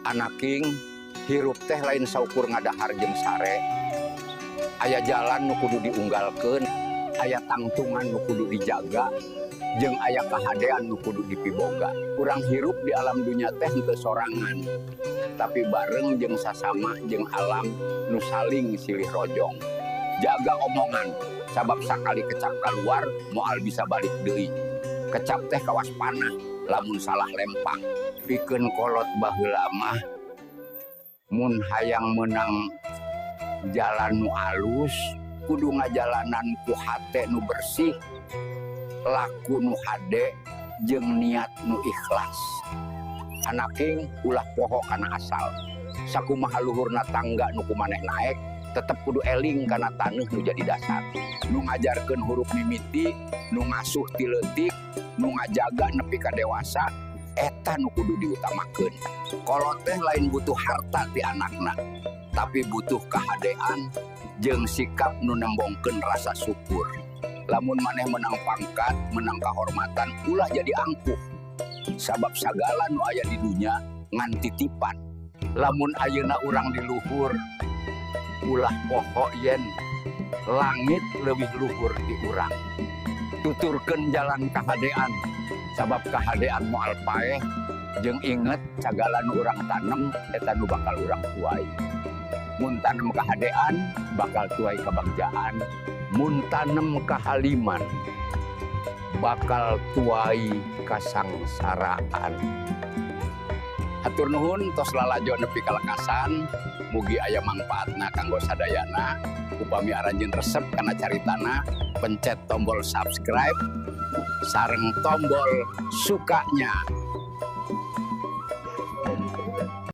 Anaking hirup teh lain saukur ngadahar jeung sare. Aya jalan nu kudu diunggalkeun, aya tangtungan nu kudu dijaga, jeung aya kahadean nu kudu dipiboga. Urang hirup di alam dunya teh teu sorangan, tapi bareng jeung sasama jeung alam nu saling silih rojong. Jaga omongan, sabab sakali kecap kaluar moal bisa balik deui. Kecap teh kawas panah, lamun salah lempang. Pikeun kolot baheula mah mun hayang menang jalan nu alus kudu ngajalanan ku hate nu bersih, laku nu hade jeung niat nu ikhlas. Anaking ulah poho kana asal. Sakumaha luhurna tangga nu kumaneh naek tetep kudu eling kana taneuh nu jadi dasar. Nu ngajarkeun huruf mimiti, nu ngasuh ti leutik, nu ngajaga nepi ka dewasa, eta nu kudu diutamakeun. Kolot teh lain butuh harta ti anakna, tapi butuh kahadean jeung sikap nu nembongkeun rasa syukur. Lamun maneh menang pangkat, menang kahormatan, ulah jadi angkuh. Sabab sagala nu aya di dunya ngan titipan. Lamun ayeuna urang di luhur, ulah poho yen langit leuwih luhur ti urang. Tuturkeun jalan kahadean, sabab kahadean moal paeh, jeung inget sagala nu urang tanem eta nu bakal urang tuai. Mun tanem kahadean bakal tuai kabagjaan, mun tanem kahaliman bakal tuai kasangsaraan. Hatur nuhun tos lalajo nepi ka lekasan, mugi aya mangpaatna kanggo sadayana. Upami aranjeun resep kana caritana, pencet tombol subscribe sareng tombol sukanya.